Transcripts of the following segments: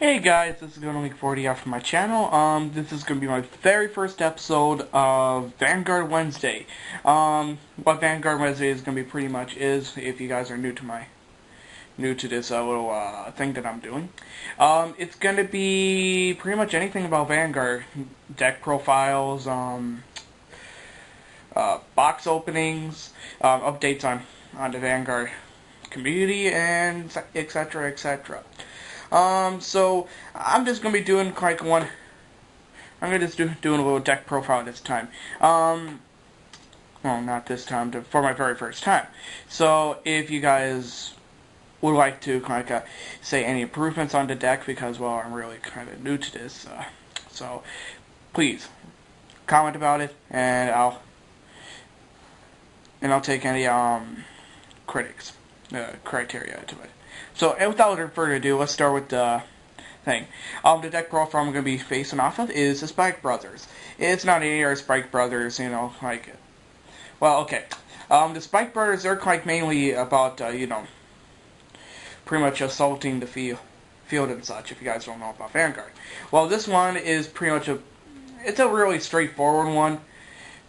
Hey guys, this is going to Leak 40 out from my channel. This is going to be my very first episode of Vanguard Wednesday. What Vanguard Wednesday is going to be pretty much is, if you guys are new to this little thing that I'm doing, it's going to be pretty much anything about Vanguard, deck profiles, box openings, updates on the Vanguard community, and etc. etc. So I'm just gonna be doing like one. I'm gonna just doing a little deck profile this time. Well, not this time, for my very first time. So if you guys would like to say any improvements on the deck, because well, I'm really kind of new to this, so please comment about it, and I'll take any criteria to it. So, without further ado, let's start with the thing. The deck profile I'm going to be facing off of is the Spike Brothers. It's not any other Spike Brothers, well, okay. The Spike Brothers, they're mainly about, pretty much assaulting the field and such, if you guys don't know about Vanguard. Well, this one is pretty much it's a really straightforward one,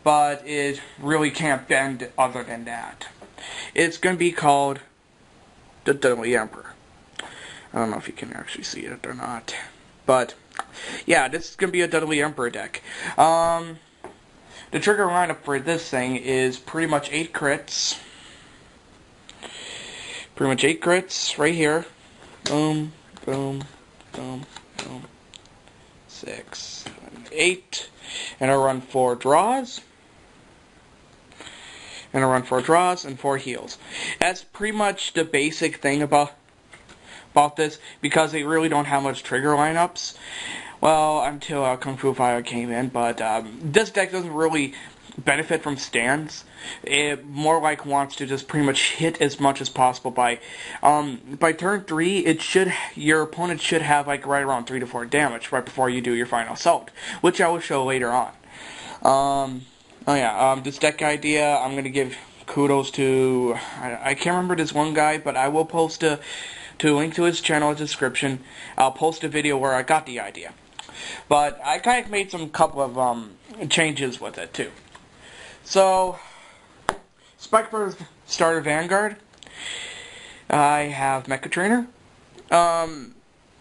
but it really can't bend other than that. It's going to be called the Dudley Emperor. I don't know if you can actually see it or not, but yeah, this is gonna be a Dudley Emperor deck. The trigger lineup for this thing is pretty much 8 crits. Pretty much 8 crits right here. Boom, boom, boom, boom. 6, 7, 8, and I run 4 draws. And I run 4 draws and 4 heals. That's pretty much the basic thing about this, because they really don't have much trigger lineups. Well, until Kung Fu Fire came in, but this deck doesn't really benefit from stands. It more wants to just pretty much hit as much as possible by turn 3. Your opponent should have right around 3 to 4 damage right before you do your final assault, which I will show later on. This deck idea, I'm going to give kudos to, I can't remember this one guy, but I will post a link to his channel in the description. I'll post a video where I got the idea. But I kind of made some couple of changes with it, too. So, Spike Brothers starter Vanguard. I have Mecha Trainer.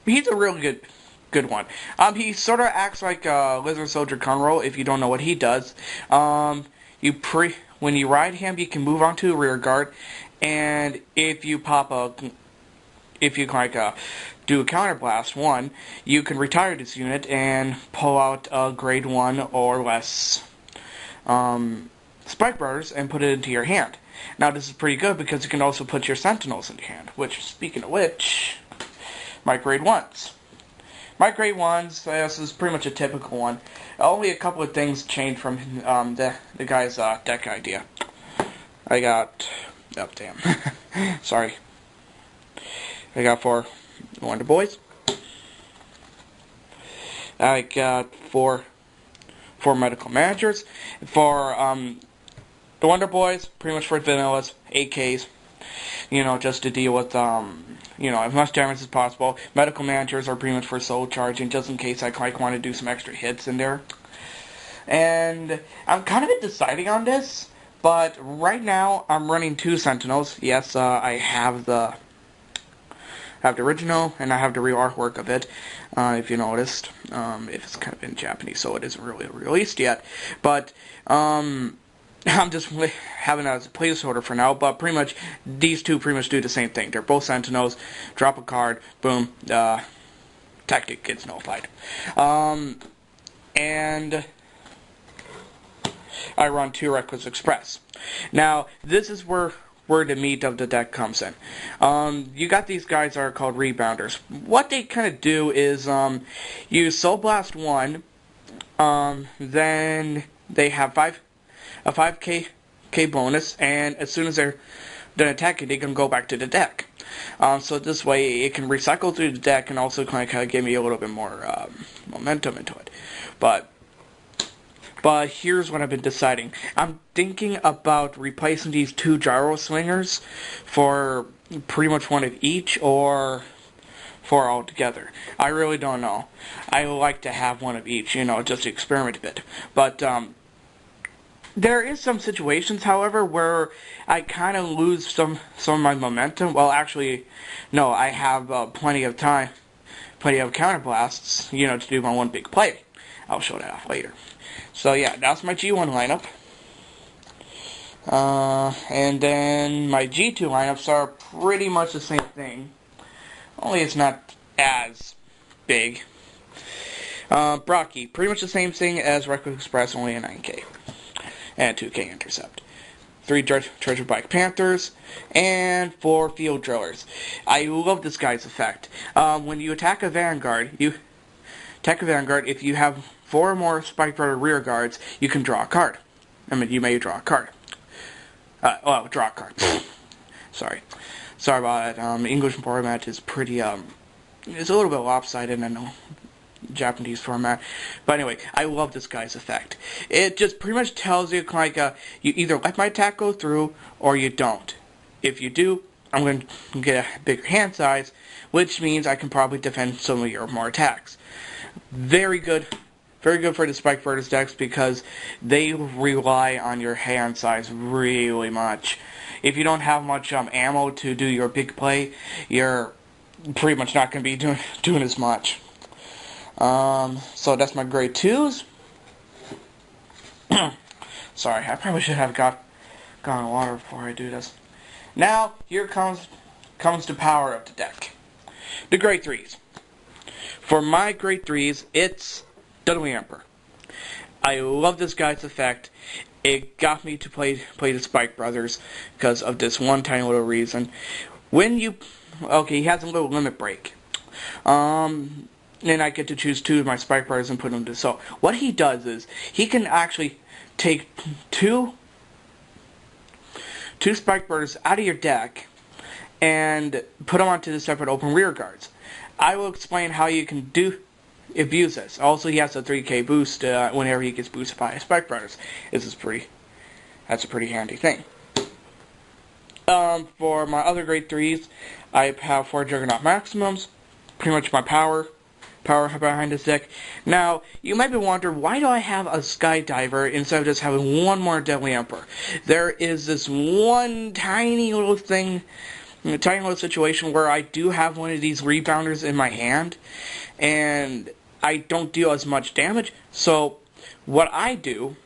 He's a really good one. He sort of acts like Lizard Soldier Conroe, if you don't know what he does. When you ride him, you can move onto a rear guard, and if you do a counterblast 1, you can retire this unit and pull out a grade 1 or less Spike Brothers and put it into your hand. Now this is pretty good because you can also put your Sentinels in your hand, which, speaking of which, my grade 1s. My grade 1s, this is pretty much a typical one. Only a couple of things changed from the guy's deck idea. I got... Oh, damn. Sorry. I got 4 Wonder Boys. I got 4 Medical Managers. For the Wonder Boys, pretty much for vanillas, 8Ks. Just to deal with, as much damage as possible. Medical Managers are pretty much for soul charging, just in case I want to do some extra hits in there. And I'm kind of deciding on this, but right now I'm running 2 Sentinels. Yes, I have the original, and I have the real artwork of it, if you noticed. If it's kind of in Japanese, so it isn't really released yet. But, I'm just having it as a placeholder for now, but pretty much, these two pretty much do the same thing. They're both Sentinels, drop a card, boom, tactic gets nullified. And I run 2 Reckless Express. Now, this is where the meat of the deck comes in. You got these guys that are called Rebounders. What they kind of do is, you Soul Blast 1, then they have a 5k bonus, and as soon as they're done attacking, they can go back to the deck. So this way, it can recycle through the deck and also kind of give me a little bit more momentum into it. But here's what I've been deciding. I'm thinking about replacing these 2 Gyro Slingers for pretty much 1 of each, or for altogether. I really don't know. I like to have one of each, just to experiment a bit. But there is some situations, however, where I kind of lose some of my momentum. Well, actually, no, I have plenty of time, plenty of counterblasts, to do my one big play. I'll show that off later. So yeah, that's my G1 lineup. And then my G2 lineups are pretty much the same thing. Only it's not as big. Brocky, pretty much the same thing as Reckless Express, only a 9K. And 2K Intercept. 3 Treasure Bike Panthers, and 4 Field Drillers. I love this guy's effect. When you attack a Vanguard, if you have 4 or more Spike Brother rear guards, you can draw a card. You may draw a card. Draw a card. Sorry about that. English format is pretty, it's a little bit lopsided, I know. Japanese format. But anyway, I love this guy's effect. It just pretty much tells you, you either let my attack go through, or you don't. If you do, I'm going to get a bigger hand size, which means I can probably defend some of your more attacks. Very good for the Spike Brothers decks, because they rely on your hand size really much. If you don't have much ammo to do your big play, you're pretty much not going to be doing as much. So that's my grade 2s. Sorry, I probably should have gotten water before I do this. Now, here comes the power of the deck. The grade 3s. For my grade 3s, it's Dudley Emperor. I love this guy's effect. It got me to play the Spike Brothers because of this one tiny little reason. He has a little limit break. Then I get to choose 2 of my Spike Brothers and put them to so. What he does is, he can actually take two Spike Brothers out of your deck and put them onto the separate open rear guards. I will explain how you can abuse this. Also, he has a 3K boost whenever he gets boosted by Spike Brothers. That's a pretty handy thing. For my other grade 3s, I have 4 Juggernaut Maximums. Pretty much my power behind this deck. Now, you might be wondering, why do I have a Skydiver instead of just having one more Deadly Emperor? There is this one tiny little situation where I do have one of these rebounders in my hand, and I don't deal as much damage. So, what I do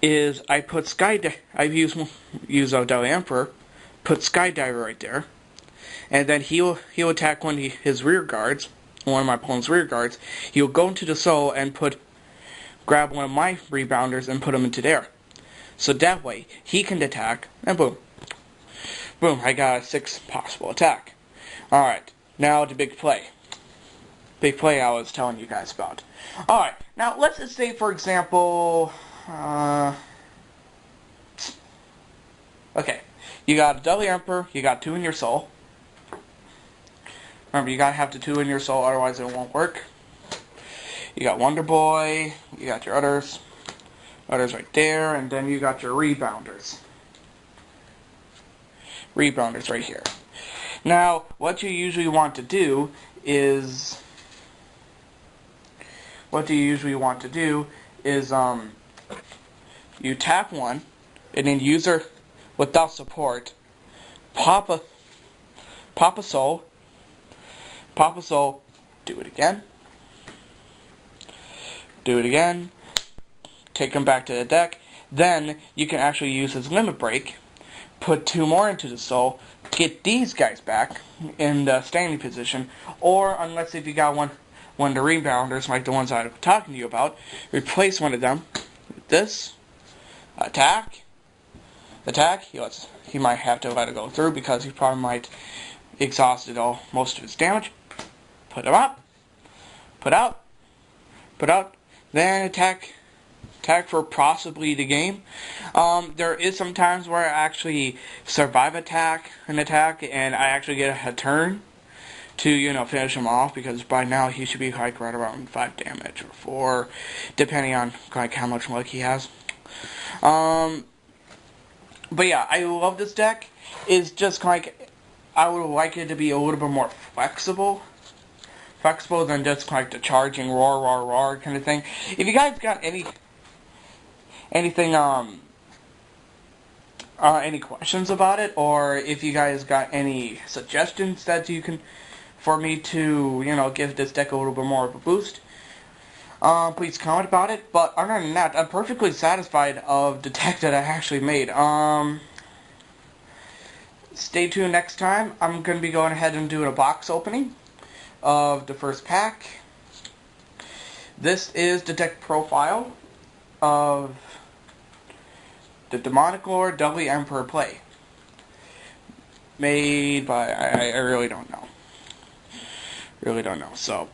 is I put I use a Deadly Emperor, put Skydiver right there, and then he'll attack one of his rear guards. One of my opponent's rear guards. He'll go into the soul and grab one of my rebounders and put him into there. So that way, he can attack, and boom. Boom, I got a 6 possible attack. Alright, now the big play. Big play I was telling you guys about. Alright, now let's just say, for example, okay, you got a Dudley Emperor, you got 2 in your soul. Remember, you gotta have the 2 in your soul, otherwise it won't work. You got Wonder Boy, you got your others right there, and then you got your rebounders. Rebounders right here. Now, what you usually want to do is you tap one, and then user without support, pop a soul, do it again, take them back to the deck. Then you can actually use his limit break, put 2 more into the soul, get these guys back in the standing position, or unless if you got one of the rebounders like the ones I was talking to you about, replace one of them with this, attack, he might have to let it go through because he probably might exhausted most of his damage. Put him up, put out, then attack for possibly the game. There is some times where I actually survive an attack, and I actually get a turn to, finish him off, because by now he should be right around 5 damage, or 4, depending on how much luck he has. But yeah, I love this deck. It's just I would like it to be a little bit more flexible than just like the charging roar kind of thing. If you guys got anything any questions about it, or if you guys got any suggestions that you can for me to, you know, give this deck a little bit more of a boost, please comment about it. But other than that, I'm perfectly satisfied of the deck that I actually made. Stay tuned next time. I'm going to be going ahead and doing a box opening of the first pack. This is the deck profile of the Demonic Lord Dudley Emperor play. Made by, I really don't know. Really don't know. So,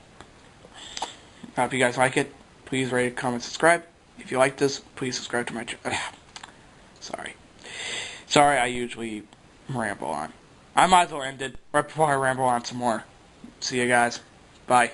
if you guys like it, please rate, comment, subscribe. If you like this, please subscribe to my channel. Sorry, I usually ramble on. I might as well end it right before I ramble on some more. See you guys. Bye.